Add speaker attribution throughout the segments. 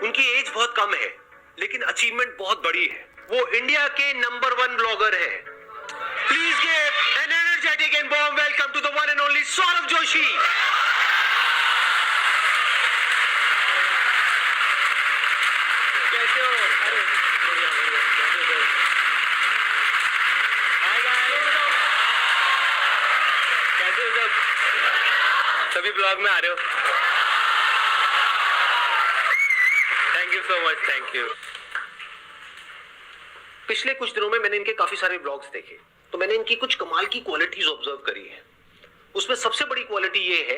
Speaker 1: उनकी एज बहुत कम है लेकिन अचीवमेंट बहुत बड़ी है। वो इंडिया के नंबर 1 ब्लॉगर है। Please give an energetic and warm welcome to the one and only Saurabh Joshi. कैसे हो? अरे बढ़िया बढ़िया। कैसे हो? हाय गाइस, कैसे हो सब? सभी ब्लॉग में आ रहे हो? Thank you so much, thank you. पिछले कुछ दिनों में मैंने इनके काफी सारे ब्लॉग्स देखे, तो मैंने इनकी कुछ कमाल की क्वालिटीज ऑब्जर्व करी है। उसमें सबसे बड़ी क्वालिटी ये है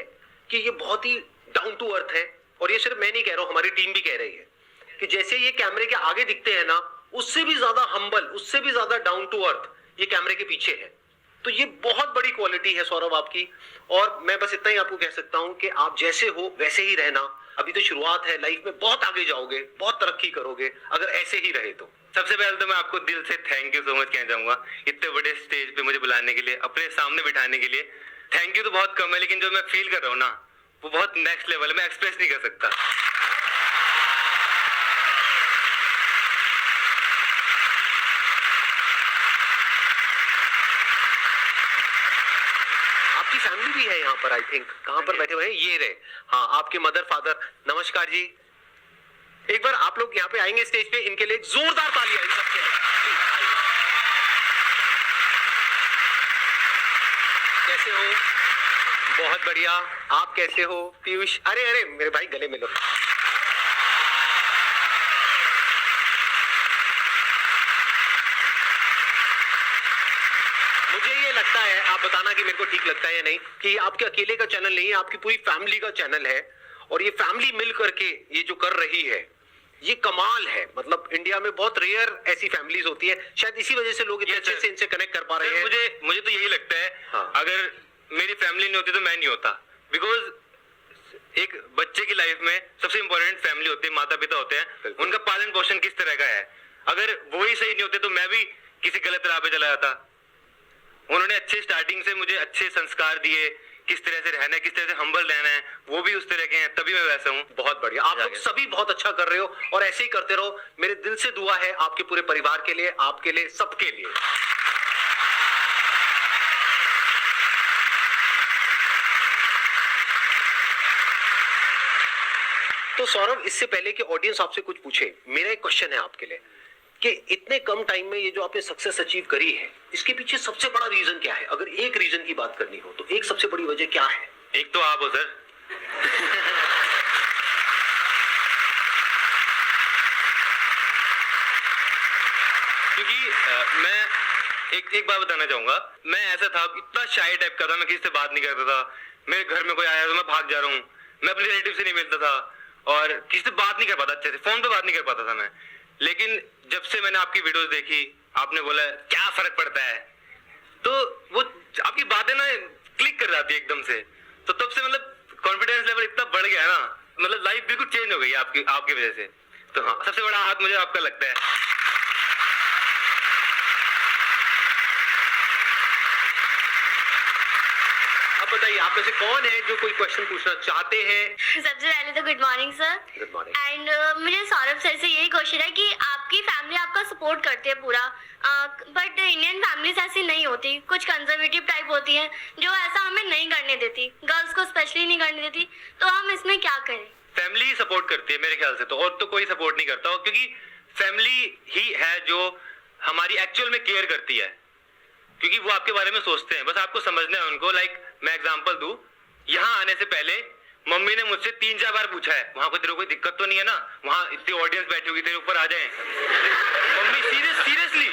Speaker 1: कि ये बहुत ही डाउन टू अर्थ है, और ये सिर्फ मैं नहीं कह रहा हूं, हमारी टीम भी कह रही है कि जैसे ये कैमरे के आगे दिखते हैं ना, उससे भी ज्यादा हम्बल, उससे भी ज्यादा डाउन टू अर्थ ये कैमरे के पीछे है। तो ये बहुत बड़ी क्वालिटी है सौरभ आपकी, और मैं बस इतना ही आपको कह सकता हूं कि आप जैसे हो वैसे ही रहना। अभी तो शुरुआत है, लाइफ में बहुत आगे जाओगे, बहुत तरक्की करोगे अगर ऐसे ही रहे तो।
Speaker 2: सबसे पहले तो मैं आपको दिल से थैंक यू सो मच कहना चाहूंगा, इतने बड़े स्टेज पे मुझे बुलाने के लिए, अपने सामने बिठाने के लिए। थैंक यू तो बहुत कम है, लेकिन जो मैं फील कर रहा हूँ ना, वो बहुत नेक्स्ट लेवल है, मैं एक्सप्रेस नहीं कर सकता।
Speaker 1: आपकी फैमिली भी है यहाँ पर, आई थिंक। कहाँ पर बैठे हुए हैं? ये रहे। हाँ, आपके मदर फादर। नमस्कार जी। एक बार आप लोग यहाँ पे आएंगे स्टेज पे, इनके लिए जोरदार तालियां इन सबके लिए। कैसे हो? बहुत बढ़िया। आप कैसे हो पीयूष? अरे अरे मेरे भाई, गले मिलो। मुझे ये लगता है, आप बताना कि मेरे को ठीक लगता है या नहीं, कि ये आपके अकेले का चैनल नहीं है, आपकी पूरी फैमिली का चैनल है। और ये फैमिली मिल करके ये जो कर रही है, ये कमाल है। मतलब इंडिया में बहुत रेयर ऐसी फैमिलीज होती है, शायद इसी वजह से लोग इतने अच्छे से इनसे कनेक्ट कर पा रहे हैं।
Speaker 2: मुझे तो यही लगता है। हाँ। अगर मेरी फैमिली नहीं होती तो मैं नहीं होता, बिकॉज एक बच्चे की लाइफ में सबसे इंपॉर्टेंट फैमिली होती है, माता पिता होते हैं। उनका पालन पोषण किस तरह का है, अगर वो ही सही नहीं होते तो मैं भी किसी गलत राह पे चला जाता। उन्होंने अच्छे स्टार्टिंग से मुझे अच्छे संस्कार दिए, किस तरह से रहना है, किस तरह से हम्बल रहना है, वो भी उस तरह के हैं, तभी मैं वैसा हूँ।
Speaker 1: बहुत बढ़िया। आप लोग सभी बहुत अच्छा कर रहे हो, और ऐसे ही करते रहो। मेरे दिल से दुआ है आपके पूरे परिवार के लिए, आपके लिए, सबके लिए। तो सौरभ, इससे पहले कि ऑडियंस आपसे कुछ पूछे, मेरा एक क्वेश्चन है आपके लिए कि इतने कम टाइम में ये जो आपने सक्सेस अचीव करी है, इसके पीछे सबसे बड़ा रीजन क्या है? अगर एक रीजन की बात करनी हो तो एक सबसे बड़ी वजह क्या है?
Speaker 2: एक तो आप हो सर। क्योंकि मैं एक बात बताना चाहूंगा, मैं ऐसा था, इतना शाय टाइप का था, मैं किसी से बात नहीं करता था। मेरे घर में कोई आया तो मैं भाग जा रहा हूँ, मैं अपने रिलेटिव से नहीं मिलता था, और किसी से बात नहीं कर पाता, अच्छे से फोन पे बात नहीं कर पाता था मैं। लेकिन जब से मैंने आपकी वीडियोस देखी, आपने बोला क्या फर्क पड़ता है, तो वो आपकी बातें ना क्लिक कर जाती है एकदम से। तो तब से मतलब कॉन्फिडेंस लेवल इतना बढ़ गया ना, मतलब लाइफ बिल्कुल चेंज हो गई आपकी वजह से। तो हाँ, सबसे बड़ा हाथ मुझे आपका लगता है।
Speaker 1: बताइए, आप में से कौन है जो कोई क्वेश्चन पूछना चाहते हैं?
Speaker 3: सबसे पहले तो good morning sir.
Speaker 1: Good morning.
Speaker 3: And मुझे सौरभ सर से यही क्वेश्चन है कि आपकी फैमिली आपका सपोर्ट करती है पूरा, बट इंडियन फैमिलीज ऐसी नहीं होती, कुछ कंजर्वेटिव टाइप होती हैं जो ऐसा हमें नहीं करने देती, गर्ल्स को स्पेशली नहीं करने देती। तो हम इसमें क्या करें?
Speaker 2: फैमिली सपोर्ट करती है मेरे ख्याल से, तो और तो कोई सपोर्ट नहीं करता, क्योंकि फैमिली ही है जो हमारी एक्चुअल में केयर करती है, क्योंकि वो आपके बारे में सोचते हैं। बस आपको समझना है उनको। लाइक मैं एग्जांपल दूं, यहाँ आने से पहले मम्मी ने मुझसे 3-4 बार पूछा है, वहां पर तेरे को कोई दिक्कत तो नहीं है ना, वहां इतनी ऑडियंस बैठी होगी, तेरे ऊपर आ जाए। मम्मी सीरियसली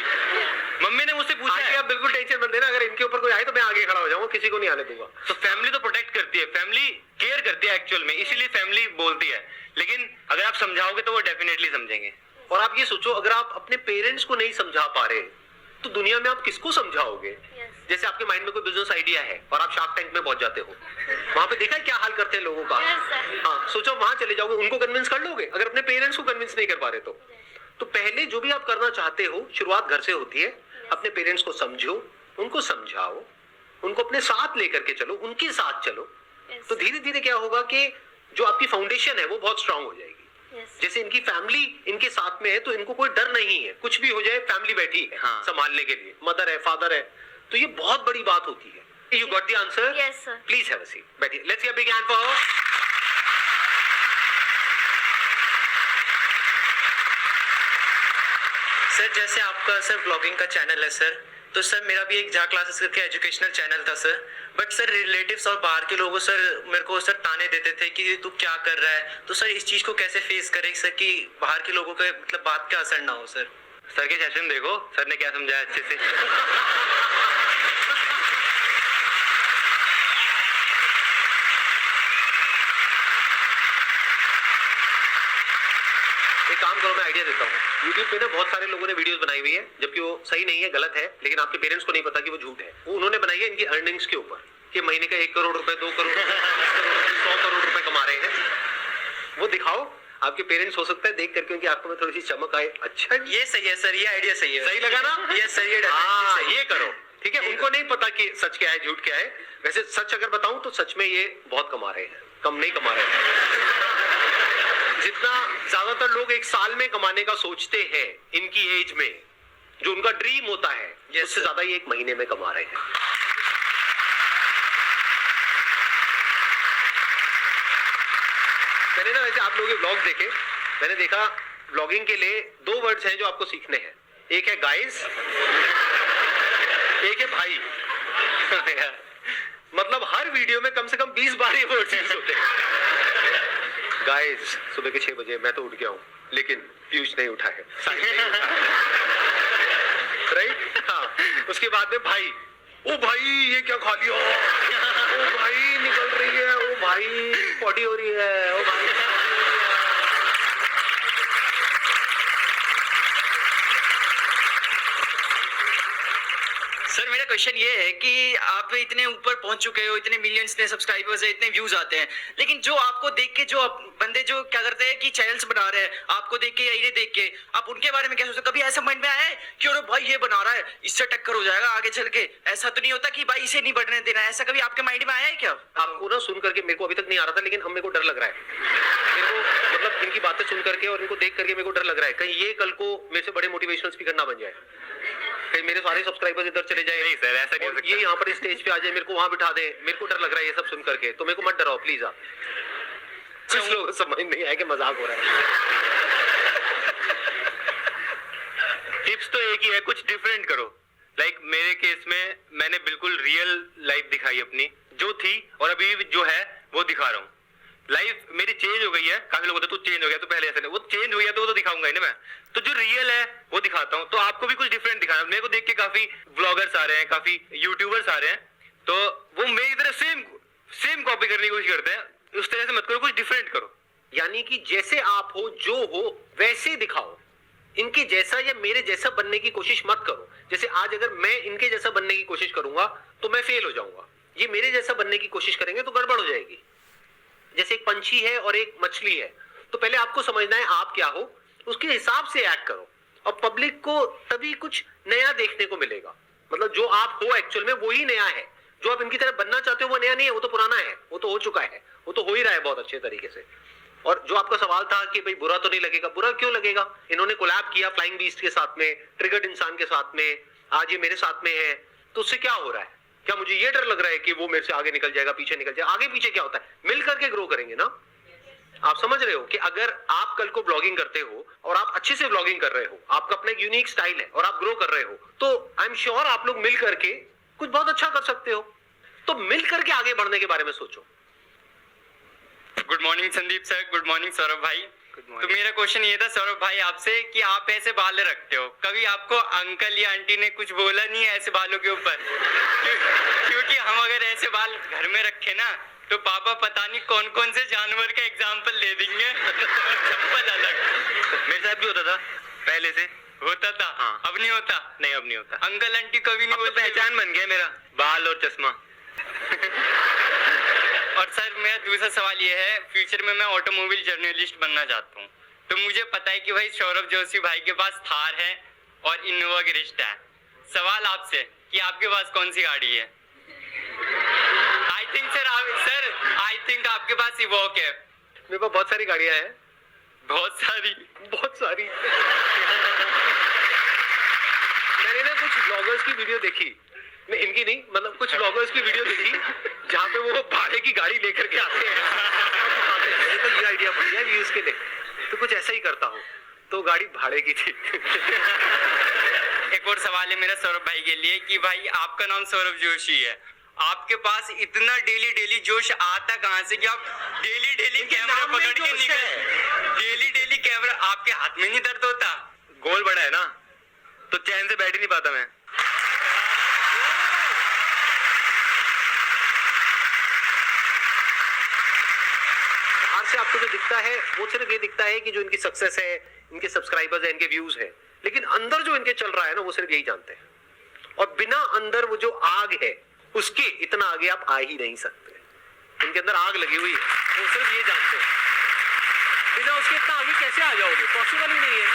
Speaker 2: मम्मी ने मुझसे पूछा है।
Speaker 1: आप बिल्कुल टेंशन मत लेना, अगर इनके ऊपर कोई आए तो मैं आगे खड़ा हो जाऊंगा, किसी को नहीं आने दूंगा।
Speaker 2: तो फैमिली तो प्रोटेक्ट करती है, फैमिली केयर करती है एक्चुअल में, इसीलिए फैमिली बोलती है। लेकिन अगर आप समझाओगे तो वो डेफिनेटली समझेंगे।
Speaker 1: और आप ये सोचो, अगर आप अपने पेरेंट्स को नहीं समझा पा रहे तो दुनिया में आप किसको समझाओगे? जैसे आपके माइंड में कोई बिजनेस आइडिया है और आप शार्क टैंक में पहुंच जाते हो, वहां पे देखा क्या हाल करते हैं लोगों का। हाँ, सोचो वहां चले जाओगे, उनको कन्विंस कर लोगे? अगर अपने पेरेंट्स को कन्विंस नहीं कर पा रहे तो पहले जो भी आप करना चाहते हो, शुरुआत घर से होती है। अपने पेरेंट्स को समझो, उनको समझाओ, उनको अपने साथ लेकर के चलो, उनके साथ चलो। तो धीरे धीरे क्या होगा कि जो आपकी फाउंडेशन है वो बहुत स्ट्रांग हो जाएगी।
Speaker 3: Yes.
Speaker 1: जैसे इनकी फैमिली इनके साथ में है तो इनको कोई डर नहीं है, कुछ भी हो जाए फैमिली बैठी है
Speaker 2: हाँ।
Speaker 1: संभालने के लिए, मदर है, फादर है, तो ये बहुत बड़ी बात होती है। You got the answer?
Speaker 3: Yes, sir.
Speaker 1: Please have a seat, बैठिए। Let's give a big hand for her.
Speaker 4: Sir जैसे आपका सर ब्लॉगिंग का चैनल है सर, तो सर मेरा भी एक जा क्लासेस करके एजुकेशनल चैनल था सर। बट सर रिलेटिव्स और बाहर के लोगों सर मेरे को सर ताने देते थे कि तू क्या कर रहा है। तो सर इस चीज को कैसे फेस करें सर कि बाहर के लोगों का मतलब बात का असर ना हो सर।
Speaker 2: सर के सेशन देखो, सर ने क्या समझाया अच्छे से।
Speaker 1: एक काम करो, मैं आइडिया देता हूँ। YouTube पे ना बहुत सारे लोगों ने वीडियोस बनाई हुई है, जबकि वो सही नहीं है, गलत है, लेकिन आपके पेरेंट्स को नहीं पता कि वो झूठ है। वो उन्होंने बनाई है इनकी अर्निंग्स के ऊपर कि महीने का 1 करोड़ रुपए, 2 करोड़ रुपए, 100 करोड़ रुपए कमा रहे हैं। वो दिखाओ, आपके पेरेंट्स हो सकता है देख करके उनकी आंखों में थोड़ी सी चमक आए। अच्छा,
Speaker 4: ये सही है सर, ये आइडिया सही है।
Speaker 1: सही लगा ना?
Speaker 4: ये सही है।
Speaker 1: हाँ, ये करो, ठीक है। उनको नहीं पता कि सच क्या है झूठ क्या है। वैसे सच अगर बताऊं तो सच में ये बहुत कमा रहे हैं, कम नहीं कमा रहे हैं। जितना ज्यादातर लोग एक साल में कमाने का सोचते हैं इनकी एज में, जो उनका ड्रीम होता है, उससे ज्यादा ये 1 महीने में कमा रहे हैं। मैंने ना वैसे आप लोगों के व्लॉग देखे, मैंने देखा व्लॉगिंग के लिए 2 वर्ड्स हैं जो आपको सीखने हैं। एक है गाइस, एक है भाई। मतलब हर वीडियो में कम से कम 20 बार ये वर्ड यूज होते हैं। गाइस, सुबह के 6 बजे मैं तो उठ गया हूँ, लेकिन पीयूष नहीं उठा है, राइट? हाँ, उसके बाद में भाई, ओ भाई ये क्या खा लिया, ओ भाई निकल रही है, ओ भाई पॉटी हो रही है, ओ भाई।
Speaker 4: सर मेरा क्वेश्चन ये है कि आप इतने ऊपर पहुंच चुके हो, इतने मिलियंस में सब्सक्राइबर्स है, इतने व्यूज आते हैं, लेकिन जो आपको देख के जो बंदे जो क्या करते हैं कि चैनल्स बना रहे हैं, आपको देख के या इन्हें देख के, आप उनके बारे में क्या सोचते हो? कभी ऐसा माइंड में आया है कि अरे भाई ये बना रहा है, इससे टक्कर हो जाएगा आगे चल के? ऐसा तो नहीं होता कि भाई इसे नहीं बढ़ने देना, ऐसा कभी आपके माइंड में आया है क्या?
Speaker 1: आपको ना सुन करके मेरे को अभी तक नहीं आ रहा था, लेकिन अब मेरे को डर लग रहा है। मेरे को मतलब इनकी बातें सुन करके और इनको देख करके मेरे को डर लग रहा है, कहीं ये कल को मेरे से बड़े मोटिवेशनल स्पीकर ना बन जाए, कहीं मेरे सारे सब्सक्राइबर्स इधर चले जाए।
Speaker 2: नहीं सर, ऐसा नहीं हो सकता।
Speaker 1: ये यहाँ पर स्टेज पे आ जाए, मेरे को वहां बिठा दे, मेरे को डर लग रहा है ये सब सुन करके। तो मेरे को मत डराओ प्लीज। आप कुछ लोग समझ नहीं आया कि मजाक हो रहा है।
Speaker 2: टिप्स तो एक ही है, कुछ डिफरेंट करो। लाइक मेरे केस में मैंने बिल्कुल रियल लाइफ दिखाई अपनी, जो थी और अभी जो है वो दिखा रहा हूँ। लाइफ मेरी चेंज हो गई है। काफी लोग होते तू चेंज हो गया, तो पहले ऐसा नहीं, वो चेंज हो गया तो वो तो दिखाऊंगा ही ना मैं। तो जो रियल है वो दिखाता हूँ। तो आपको भी कुछ डिफरेंट दिखाना। मेरे को देख के काफी व्लॉगर्स आ रहे हैं, काफी यूट्यूबर्स आ रहे हैं, तो वो मेरी तरह सेम कॉपी करने की कोशिश करते हैं। उस तरह से मत करो, कुछ डिफरेंट करो।
Speaker 1: यानी कि जैसे आप हो, जो हो वैसे दिखाओ। इनके जैसा या मेरे जैसा बनने की कोशिश मत करो। जैसे आज अगर मैं इनके जैसा बनने की कोशिश करूंगा तो मैं फेल हो जाऊंगा, ये मेरे जैसा बनने की कोशिश करेंगे तो गड़बड़ हो जाएगी। जैसे एक पंछी है और एक मछली है, तो पहले आपको समझना है आप क्या हो, उसके हिसाब से एक्ट करो, और पब्लिक को तभी कुछ नया देखने को मिलेगा। मतलब जो आप हो एक्चुअल में वही नया है, जो आप इनकी तरह बनना चाहते हो वो नया नहीं है, वो तो पुराना है, वो तो हो चुका है, वो तो हो ही रहा है बहुत अच्छे तरीके से। और जो आपका सवाल था कि भाई बुरा तो नहीं लगेगा, बुरा क्यों लगेगा? इन्होंने कोलैब किया फ्लाइंग बीस्ट के साथ में, ट्रिगर्ड इंसान के साथ में, आज ये मेरे साथ में है, तो उससे क्या हो रहा है? क्या मुझे ये डर लग रहा है कि वो मेरे से आगे निकल जाएगा, पीछे निकल जाएगा? आगे पीछे क्या होता है, मिल करके ग्रो करेंगे ना। आप समझ रहे हो कि अगर आप कल को ब्लॉगिंग करते हो और आप अच्छे से ब्लॉगिंग कर रहे हो, आपका अपना एक यूनिक स्टाइल है और आप ग्रो कर रहे हो, तो आई एम श्योर आप लोग मिल करके कुछ बहुत अच्छा कर सकते हो। तो मिल करके आगे बढ़ने के बारे में सोचो।
Speaker 4: Good morning Sandeep sir, good morning Saurabh भाई। तो मेरा क्वेश्चन ये था सौरभ भाई आपसे कि आप ऐसे बाल रखते हो, कभी आपको अंकल या आंटी ने कुछ बोला नहीं है ऐसे बालों के ऊपर? क्योंकि हम अगर ऐसे बाल घर में रखे ना तो पापा पता नहीं कौन कौन से जानवर का एग्जाम्पल दे देंगे। चप्पल अलग।
Speaker 2: मेरे साथ भी होता था, पहले से
Speaker 4: होता था।
Speaker 2: हाँ।
Speaker 4: अब नहीं होता?
Speaker 2: नहीं, अब नहीं होता।
Speaker 4: अंकल आंटी कभी नहीं
Speaker 2: अब तो
Speaker 4: बोलते?
Speaker 2: पहचान बन गया मेरा, बाल और चश्मा।
Speaker 4: और सर मेरा दूसरा सवाल ये है, फ्यूचर में मैं ऑटोमोबाइल जर्नलिस्ट बनना चाहता हूँ, तो मुझे पता है कि भाई सौरभ जोशी भाई के पास थार है और इनोवा क्रिस्टा है। सवाल आपसे कि आपके पास कौन सी गाड़ी है? आई थिंक आपके पास इवोक है।
Speaker 1: मेरे पास बहुत सारी गाड़ियां हैं,
Speaker 4: बहुत सारी।
Speaker 1: मैंने ना कुछ ब्लॉगर्स की वीडियो देखी, मैं इनकी नहीं, मतलब कुछ ब्लॉगर्स की वीडियो देखी जहाँ पे वो भाड़े की गाड़ी लेकर के आते हैं। मैंने तो ये आइडिया बढ़िया व्यूज के लिए, तो कुछ ऐसा ही करता हूँ। तो गाड़ी भाड़े की थी।
Speaker 4: एक और सवाल है मेरा सौरभ भाई के लिए कि भाई आपका नाम सौरभ जोशी है, आपके पास इतना डेली जोश आता कहाँ से कि आप डेली कैमरा पकड़ के डेली कैमरा, आपके हाथ में नहीं दर्द होता?
Speaker 2: गोल बड़ा है ना, तो चैन से बैठ ही नहीं पाता मैं।
Speaker 1: बाहर से आपको जो दिखता है वो सिर्फ ये दिखता है कि जो इनकी सक्सेस है, इनके सब्सक्राइबर्स है, इनके व्यूज है, लेकिन अंदर जो इनके चल रहा है ना वो सिर्फ यही जानते हैं। और बिना अंदर वो जो आग है उसके इतना आगे आप आ ही नहीं सकते। इनके अंदर आग लगी हुई है, वो सिर्फ ये जानते हैं। बिना उसके इतना आगे कैसे आ जाओगे, पॉसिबल ही नहीं है।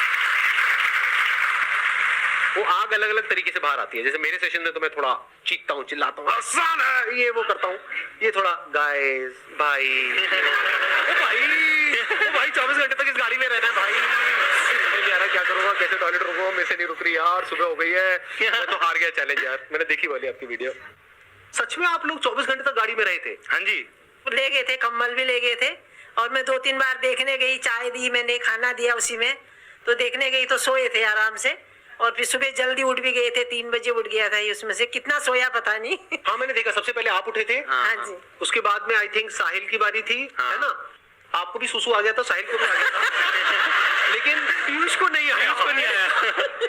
Speaker 1: वो आग अलग अलग तरीके से बाहर आती है। जैसे मेरे सेशन में तो मैं थोड़ा चीखता हूँ, चिल्लाता हूँ, आसान है, ये वो करता हूँ। ये थोड़ा गाइस भाई, ओ भाई 24 घंटे तक इस गाड़ी में रहना है भाई। यार क्या करूंगा, कैसे टॉयलेट रुकूंगा, मेरे से नहीं रुक रही यार, सुबह हो गई है, मैं तो हार गया चैलेंज यार। मैंने देखी वाली आपकी वीडियो। सच में आप लोग 24 घंटे तक गाड़ी में रहे थे?
Speaker 2: हाँ जी,
Speaker 5: ले गए थे, कम्बल भी ले गए थे। और मैं 2-3 बार देखने गई, चाय दी मैंने, खाना दिया उसी में, तो देखने गई तो सोए थे आराम से। और फिर सुबह जल्दी उठ भी गए थे, 3 बजे उठ गया था। उसमें से कितना सोया पता नहीं।
Speaker 1: हाँ मैंने देखा, सबसे पहले आप उठे थे।
Speaker 5: हाँ जी।
Speaker 1: उसके बाद में आई थिंक साहिल की बारी थी, है ना? आपको भी सुसु आ गया था, साहिल को भी आ गया था, लेकिन पीयूष को नहीं आया।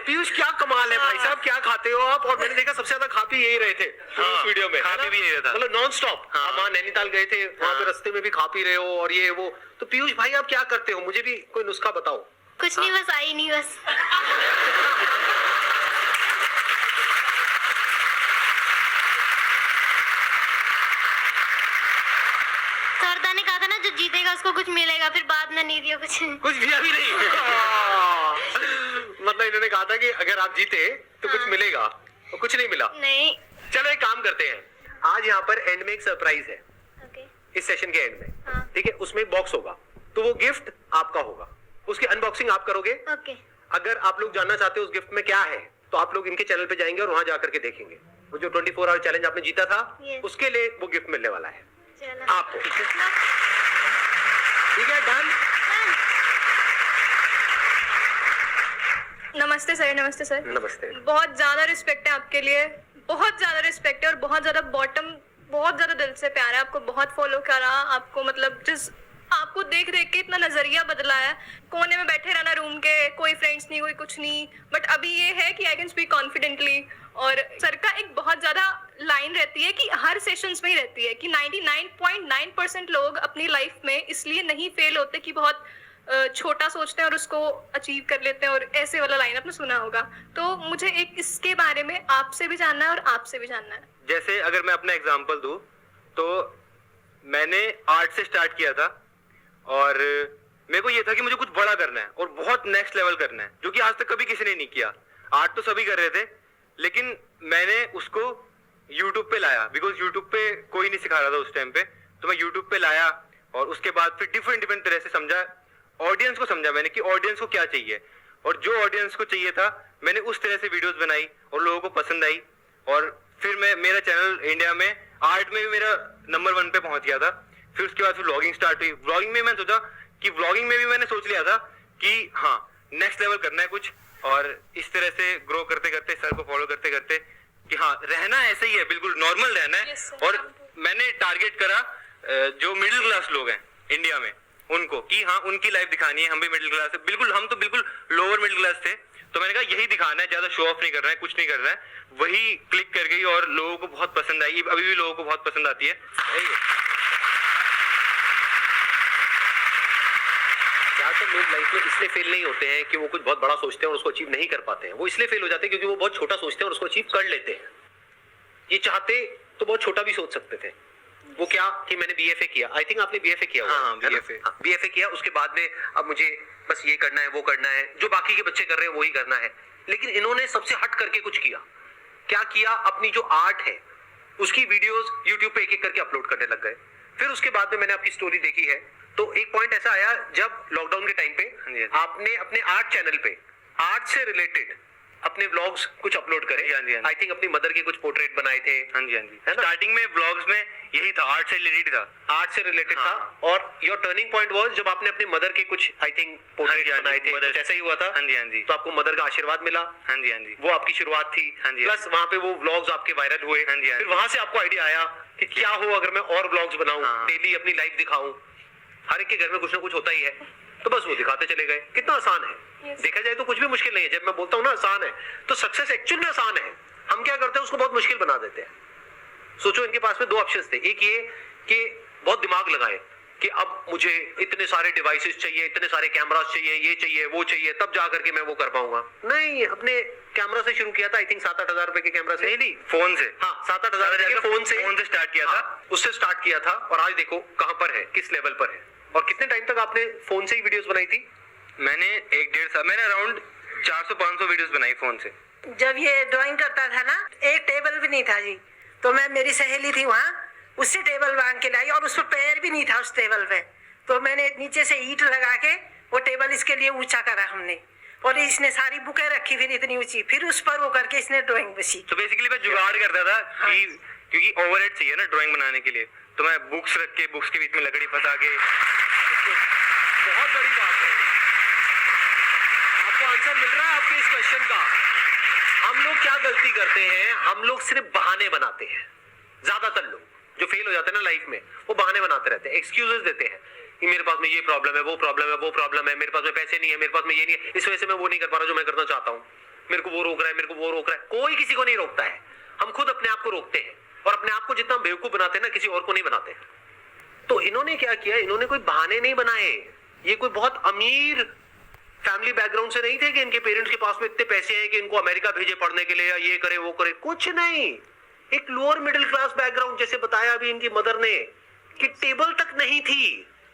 Speaker 1: पीयूष क्या कमाल है भाई साहब, क्या खाते हो आप? और मैंने देखा सबसे ज्यादा खा पी यही रहे थे उस वीडियो में,
Speaker 2: खा पी भी यही था,
Speaker 1: मतलब नॉन स्टॉप। आप वहाँ नैनीताल गए थे, वहाँ पे रास्ते में भी खा पी रहे हो और ये वो। तो पीयूष भाई आप क्या करते हो, मुझे भी कोई नुस्खा बताओ।
Speaker 3: कुछ नहीं, बस आई नहीं बस। सरदा ने कहा था ना जो जीतेगा उसको कुछ मिलेगा, फिर बाद में नहीं दिया कुछ
Speaker 1: दिया भी नहीं। मतलब इन्होंने कहा था कि अगर आप जीते तो कुछ मिलेगा, तो कुछ नहीं मिला।
Speaker 3: नहीं।
Speaker 1: चलो एक काम करते हैं, आज यहाँ पर एंड में एक सरप्राइज है।
Speaker 3: ओके।
Speaker 1: इस सेशन के एंड में,
Speaker 3: हाँ।
Speaker 1: ठीक है, उसमें एक बॉक्स होगा, तो वो गिफ्ट आपका होगा, उसकी अनबॉक्सिंग आप करोगे।
Speaker 3: ओके।
Speaker 1: अगर आप लोग जानना चाहते हो उस गिफ्ट में क्या है, तो आप लोग इनके चैनल पे जाएंगे और वहां जाकर के देखेंगे। वो जो 24 आवर चैलेंज आपने जीता था,
Speaker 3: Yes.
Speaker 1: उसके लिए वो गिफ्ट मिलने वाला है
Speaker 3: चलो।
Speaker 1: आपको। ठीक है, डन।
Speaker 6: नमस्ते सर। नमस्ते सर।
Speaker 1: नमस्ते।
Speaker 6: बहुत ज्यादा रिस्पेक्ट है आपके लिए, बहुत ज्यादा रिस्पेक्ट है और बहुत ज्यादा बहुत ज्यादा दिल से प्यार है। आपको बहुत फॉलो करा, आपको मतलब जिस आपको देख देख के इतना नजरिया बदला है। कोने में बैठे रहना रूम के, कोई फ्रेंड्स नहीं, कोई कुछ नहीं, बट अभी ये है कि आई कैन स्पीक कॉन्फिडेंटली। और सर का एक बहुत ज्यादा लाइन रहती है कि हर सेशंस में ही रहती है कि 99.9% लोग अपनी लाइफ में इसलिए नहीं फेल होते कि बहुत छोटा सोचते हैं और उसको अचीव कर लेते हैं। और ऐसे वाला लाइन आपने सुना होगा, तो मुझे एक इसके बारे में आपसे भी जानना है और आपसे भी जानना है।
Speaker 2: जैसे अगर मैं अपना एग्जांपल दूं तो मैंने आर्ट से स्टार्ट किया था और मेरे को ये था कि मुझे कुछ बड़ा करना है और बहुत नेक्स्ट लेवल करना है, जो कि आज तक कभी किसी ने नहीं किया। आर्ट तो सभी कर रहे थे, लेकिन मैंने उसको YouTube पे लाया, बिकॉज YouTube पे कोई नहीं सिखा रहा था उस टाइम पे। तो मैं YouTube पे लाया और उसके बाद फिर डिफरेंट तरह से समझा, ऑडियंस को समझा मैंने कि ऑडियंस को क्या चाहिए, और जो ऑडियंस को चाहिए था मैंने उस तरह से वीडियोस बनाई और लोगों को पसंद आई। और फिर मेरा चैनल इंडिया में आर्ट में भी मेरा नंबर 1 पे पहुंच गया था। फिर उसके बाद फिर व्लॉगिंग स्टार्ट हुई। व्लॉगिंग में मैं सोचा कि व्लॉगिंग में भी मैंने सोच लिया था कि हाँ नेक्स्ट लेवल करना है कुछ, और इस तरह से ग्रो करते करते, सर को फॉलो करते करते कि हाँ रहना ऐसे ही है, बिल्कुल नॉर्मल रहना है।
Speaker 6: Yes, sir.
Speaker 2: और मैंने टारगेट करा जो मिडिल क्लास लोग हैं इंडिया में, उनको कि हाँ उनकी लाइफ दिखानी है। हम भी मिडिल क्लास है, बिल्कुल हम तो बिल्कुल लोअर मिडिल क्लास थे। तो मैंने कहा यही दिखाना है, ज्यादा शो ऑफ नहीं करना है, कुछ नहीं करना है। वही क्लिक कर गई और लोगों को बहुत पसंद आई, अभी भी लोगों को बहुत पसंद आती है।
Speaker 1: ज्यादातर लोग लाइफ में इसलिए फेल नहीं होते हैं कि वो कुछ बहुत बड़ा सोचते हैं और उसको अचीव नहीं कर पाते हैं। वो इसलिए फेल हो जाते हैं क्योंकि वो बहुत छोटा सोचते हैं और उसको अचीव कर लेते हैं। ये चाहते तो बहुत छोटा भी सोच सकते थे। वो क्या कि मैंने BFA किया, आई थिंक आपने BFA किया होगा।
Speaker 2: हाँ,
Speaker 1: BFA किया, उसके बाद में अब मुझे बस ये करना है, वो करना है, जो बाकी के बच्चे कर रहे हैं वही करना है। लेकिन इन्होंने सबसे हट करके कुछ किया। क्या किया? अपनी जो आर्ट है उसकी वीडियोस YouTube पे एक एक करके अपलोड करने लग गए। फिर उसके बाद में मैंने आपकी स्टोरी देखी है, तो एक पॉइंट ऐसा आया जब लॉकडाउन के टाइम पे
Speaker 2: हाँ जी।
Speaker 1: आपने अपने आर्ट चैनल पे आर्ट से रिलेटेड अपने व्लॉग्स कुछ अपलोड करे।
Speaker 2: हाँ जी, हाँ जी।
Speaker 1: आई थिंक अपनी मदर के कुछ पोर्ट्रेट बनाए थे।
Speaker 2: हाँ जी, हाँ जी।
Speaker 1: है ना?
Speaker 2: स्टार्टिंग में ब्लॉग्स में यही था, आर्ट से रिलेटेड था।
Speaker 1: आर्ट से रिलेटेड
Speaker 2: हाँ।
Speaker 1: था, और योर टर्निंग पॉइंट वाज जब आपने अपनी मदर के कुछ आई थिंक पोर्ट्रेट
Speaker 2: हाँ जी,
Speaker 1: बनाए थे,
Speaker 2: मदर-
Speaker 1: कुछ ऐसा ही हुआ था।
Speaker 2: हाँ जी, हाँ जी।
Speaker 1: तो आपको मदर का आशीर्वाद मिला,
Speaker 2: हाँ जी, हाँ जी।
Speaker 1: वो आपकी शुरुआत थी।
Speaker 2: हाँ जी,
Speaker 1: प्लस वहाँ पे वो व्लॉग्स आपके वायरल हुए।
Speaker 2: हाँ जी, हाँ
Speaker 1: फिर
Speaker 2: जी।
Speaker 1: वहां से आपको आइडिया आया कि क्या हो अगर मैं और व्लॉग्स बनाऊं,
Speaker 2: हाँ।
Speaker 1: डेली अपनी लाइफ दिखाऊं। हर एक के घर में कुछ ना कुछ होता ही है, तो बस वो दिखाते चले गए। कितना आसान है। देखा जाए तो कुछ भी मुश्किल नहीं है। जब मैं बोलता हूँ ना आसान है, तो सक्सेस एक्चुअल में आसान है। हम क्या करते हैं, उसको बहुत मुश्किल बना देते हैं। सोचो, इनके पास में दो ऑप्शंस थे। एक ये कि बहुत दिमाग लगाए कि अब मुझे इतने सारे डिवाइसेस चाहिए, इतने सारे कैमरास चाहिए, ये चाहिए, वो चाहिए, तब जा करके मैं वो कर पाऊंगा। नहीं, अपने कैमरा से शुरू किया था। आई थिंक 7-8 हजार रुपए के कैमरा से।
Speaker 2: नहीं, फोन से।
Speaker 1: हाँ, 7-8 हजार रुपए के फोन से
Speaker 2: स्टार्ट किया था।
Speaker 1: हाँ, उससे स्टार्ट किया था, और आज देखो कहां पर है, किस लेवल पर है। और कितने टाइम तक आपने फोन से ही वीडियोस बनाई थी?
Speaker 2: मैंने 1-1.5 साल, मैंने अराउंड 400-500 वीडियोस बनाई फोन से।
Speaker 5: जब ये ड्राइंग करता था ना, एक टेबल भी नहीं था जी, तो मैं, मेरी सहेली थी वहाँ, उससे टेबल मांग के लाई, और उस पर पैर भी नहीं था उस टेबल पे। तो मैंने नीचे से ईंट लगा के वो टेबल इसके लिए ऊंचा करा हमने, और इसने सारी बुकें रखी फिर इतनी ऊंची, फिर उस पर वो करके इसने ड्राइंग बसी।
Speaker 2: तो बेसिकली मैं जुगाड़ करता था
Speaker 5: हाँ।
Speaker 2: कि क्योंकि ओवरहेड चाहिए ना ड्राइंग बनाने के लिए, तो मैं बुक्स रख के, बुक्स के बीच में लकड़ी फंसा के।
Speaker 1: बहुत बड़ी बात है। आपको आंसर मिल रहा है आपके इस क्वेश्चन का। हम लोग क्या गलती करते हैं, हम लोग सिर्फ बहाने बनाते हैं। ज्यादातर लोग जो फेल हो जाते हैं ना लाइफ में, वो बहाने बनाते रहते हैं, एक्सक्यूजेस देते हैं कि मेरे पास में ये प्रॉब्लम है, वो प्रॉब्लम है, वो प्रॉब्लम है, मेरे पास में पैसे नहीं है, मेरे पास में ये नहीं है, इस वजह से मैं वो नहीं कर पा रहा जो मैं करना चाहता हूँ, मेरे को वो रोक रहा है, मेरे को वो रोक रहा है। कोई किसी को नहीं रोकता है, हम खुद अपने आप को रोकते हैं, और अपने आप को जितना बेवकूफ बनाते हैं ना, किसी और को नहीं बनाते। तो इन्होंने क्या किया, इन्होंने कोई बहाने नहीं बनाए। ये कोई बहुत अमीर फैमिली बैकग्राउंड से नहीं थे कि इनके पेरेंट्स के पास में इतने पैसे हैं कि इनको अमेरिका भेजे पढ़ने के लिए, या ये करे वो करे, कुछ नहीं। एक लोअर मिडिल क्लास बैकग्राउंड, जैसे बताया अभी इनकी मदर ने, कि टेबल तक नहीं थी,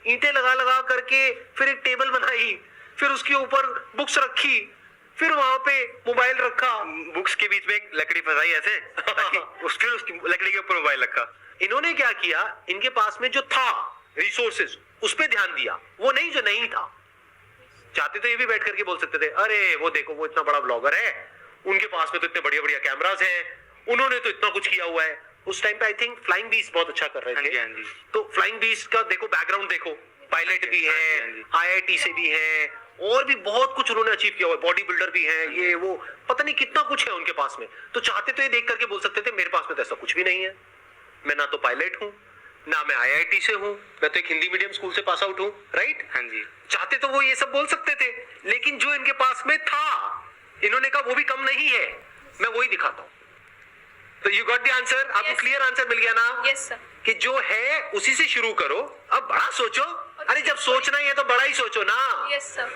Speaker 1: ईंटें लगा लगा करके फिर एक टेबल बनाई, फिर उसके ऊपर बुक्स रखी, फिर वहां पे मोबाइल रखा,
Speaker 2: बुक्स के बीच में एक लकड़ी फंसाई ऐसे ताकि फिर उसकी लकड़ी के ऊपर मोबाइल रखा।
Speaker 1: इन्होंने क्या किया, इनके पास में जो था रिसोर्सेज, उस पे ध्यान दिया, वो नहीं जो नहीं था। चाहते तो ये भी बैठ करके बोल सकते थे, अरे वो देखो वो इतना बड़ा ब्लॉगर है, उनके पास में तो इतने बढ़िया बढ़िया कैमरास हैं, उन्होंने तो इतना कुछ किया हुआ है। उस टाइम पे आई थिंक फ्लाइंग बीस्ट बहुत अच्छा कर रहे
Speaker 2: हाँ जी,
Speaker 1: थे।
Speaker 2: हाँ जी।
Speaker 1: तो फ्लाइंग बीस्ट का देखो बैकग्राउंड, देखो पायलट भी
Speaker 2: हाँ जी,
Speaker 1: है,
Speaker 2: हाँ जी।
Speaker 1: IIT से भी है, और भी बहुत कुछ उन्होंने अचीव किया हुआ है, बॉडी बिल्डर भी है, ये वो पता नहीं कितना कुछ है उनके पास में। तो चाहते तो ये देख करके बोल सकते थे, मेरे पास में तो ऐसा कुछ भी नहीं है, मैं ना तो पायलट हूँ, ना मैं IIT से हूँ, मैं तो एक हिंदी मीडियम स्कूल से पास आउट हूँ, राइट।
Speaker 2: हाँ जी।
Speaker 1: चाहते तो वो ये सब बोल सकते थे, लेकिन जो इनके पास में था, इन्होंने कहा वो भी कम नहीं है, मैं वही दिखाता हूँ। तो यू गॉट द आंसर, आपको
Speaker 6: Yes.
Speaker 1: क्लियर आंसर मिल गया ना?
Speaker 6: Yes sir.
Speaker 1: कि जो है उसी से शुरू करो, अब बड़ा सोचो। अरे जब सोचना ही है तो बड़ा ही सोचो ना।
Speaker 6: Yes sir.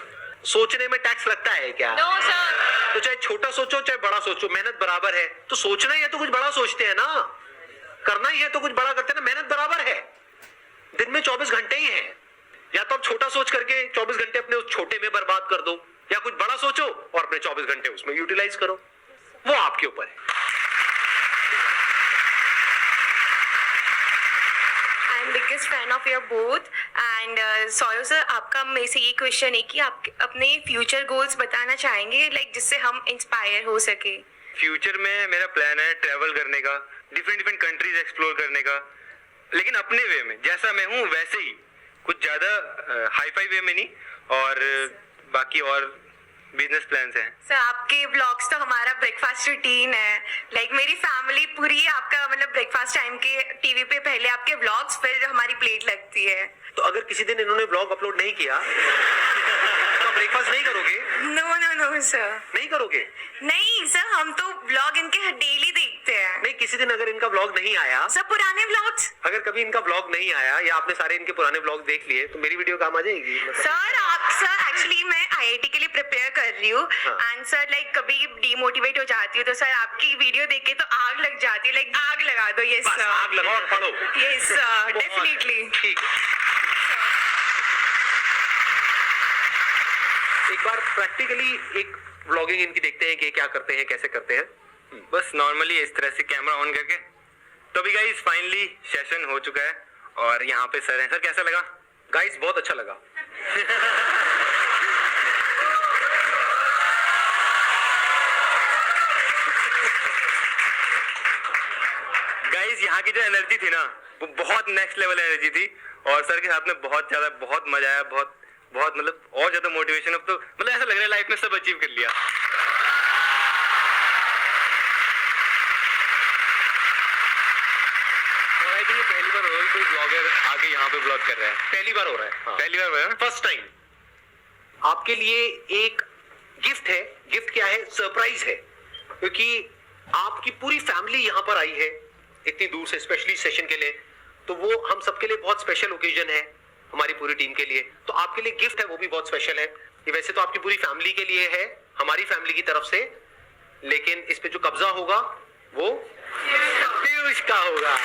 Speaker 1: सोचने में टैक्स लगता है क्या?
Speaker 6: No sir.
Speaker 1: तो चाहे छोटा सोचो चाहे बड़ा सोचो, मेहनत बराबर है। तो सोचना ही है तो कुछ बड़ा सोचते हैं ना, करना ही है तो कुछ बड़ा करते हैं ना, मेहनत बराबर है। दिन में 24 घंटे ही है, या तो आप छोटा सोच करके 24 घंटे अपने उस छोटे में बर्बाद कर दो, या कुछ बड़ा सोचो और अपने 24 घंटे उसमें यूटिलाइज करो, वो आपके ऊपर है।
Speaker 7: I am biggest fan of your both and Saurav sir, आपका मेरे से ये क्वेश्चन है कि आप अपने फ्यूचर गोल्स बताना चाहेंगे, लाइक जिससे हम इंस्पायर हो सके।
Speaker 2: फ्यूचर में मेरा प्लान है ट्रैवल करने का, डिफरेंट कंट्रीज एक्सप्लोर करने का, लेकिन अपने वे में, जैसा मैं हूँ वैसे ही, कुछ ज्यादा हाई फाई वे में नहीं। और बाकी और बिजनेस प्लान्स हैं।
Speaker 7: सर आपके व्लॉग्स तो हमारा ब्रेकफास्ट रूटीन है, लाइक मेरी फैमिली पूरी आपका मतलब ब्रेकफास्ट टाइम के टीवी पे पहले आपके व्लॉग्स, फिर हमारी प्लेट लगती है।
Speaker 1: तो अगर किसी दिन इन्होंने ब्लॉग अपलोड नहीं किया तो ब्रेकफास्ट नहीं करोगे?
Speaker 7: नो नो नो सर,
Speaker 1: नहीं करोगे?
Speaker 7: नहीं सर, हम तो व्लॉग इनके डेली देखते हैं।
Speaker 1: नहीं, किसी दिन अगर इनका ब्लॉग नहीं आया,
Speaker 7: सर पुराने व्लॉग्स,
Speaker 1: अगर कभी इनका ब्लॉग नहीं आया या आपने सारे इनके पुराने ब्लॉग देख लिए, तो मेरी वीडियो काम आ जाएगी?
Speaker 7: सर एक्चुअली मैं IIT के लिए प्रिपेयर कर रही हूँ एंड सर लाइक कभी डिमोटिवेट हो जाती हूँ तो सर आपकी वीडियो देख के तो आग लग जाती है, लाइक आग लगा दो। यस
Speaker 1: बस
Speaker 7: सर,
Speaker 1: आग लगाओ और पढ़ो।
Speaker 7: Yes sir, definitely.
Speaker 1: ठीक है। एक बार प्रैक्टिकली एक व्लॉगिंग इनकी देखते हैं कि क्या करते हैं, कैसे करते हैं।
Speaker 2: बस नॉर्मली इस तरह से कैमरा ऑन करके। तो अभी गाइस फाइनली सेशन हो चुका है और यहाँ पे सर हैं। सर कैसा लगा?
Speaker 1: गाइस बहुत अच्छा लगा।
Speaker 2: गाइस यहाँ की जो एनर्जी थी ना वो बहुत नेक्स्ट लेवल एनर्जी थी, और सर के साथ में बहुत मजा आया, बहुत मतलब और ज्यादा मोटिवेशन। अब तो मतलब ऐसा लग रहा है लाइफ में सब अचीव कर लिया। और आई थिंक ये पहली बार हो रहा है कोई ब्लॉगर आके यहाँ पे ब्लॉग कर रहा है।
Speaker 1: पहली बार हो रहा है। हाँ।
Speaker 2: पहली बार हो रहा है,
Speaker 1: फर्स्ट टाइम। आपके लिए एक गिफ्ट है। गिफ्ट क्या है? सरप्राइज है, क्योंकि आपकी पूरी फैमिली यहाँ पर आई है इतनी दूर से स्पेशली सेशन के लिए, तो वो हम सबके लिए बहुत स्पेशल ओकेजन है, हमारी पूरी टीम के लिए। तो आपके लिए गिफ्ट है, वो भी बहुत स्पेशल है। ये वैसे तो आपकी पूरी फैमिली के लिए है, हमारी फैमिली की तरफ से, लेकिन इस पे जो कब्जा होगा वो पीयूष का होगा।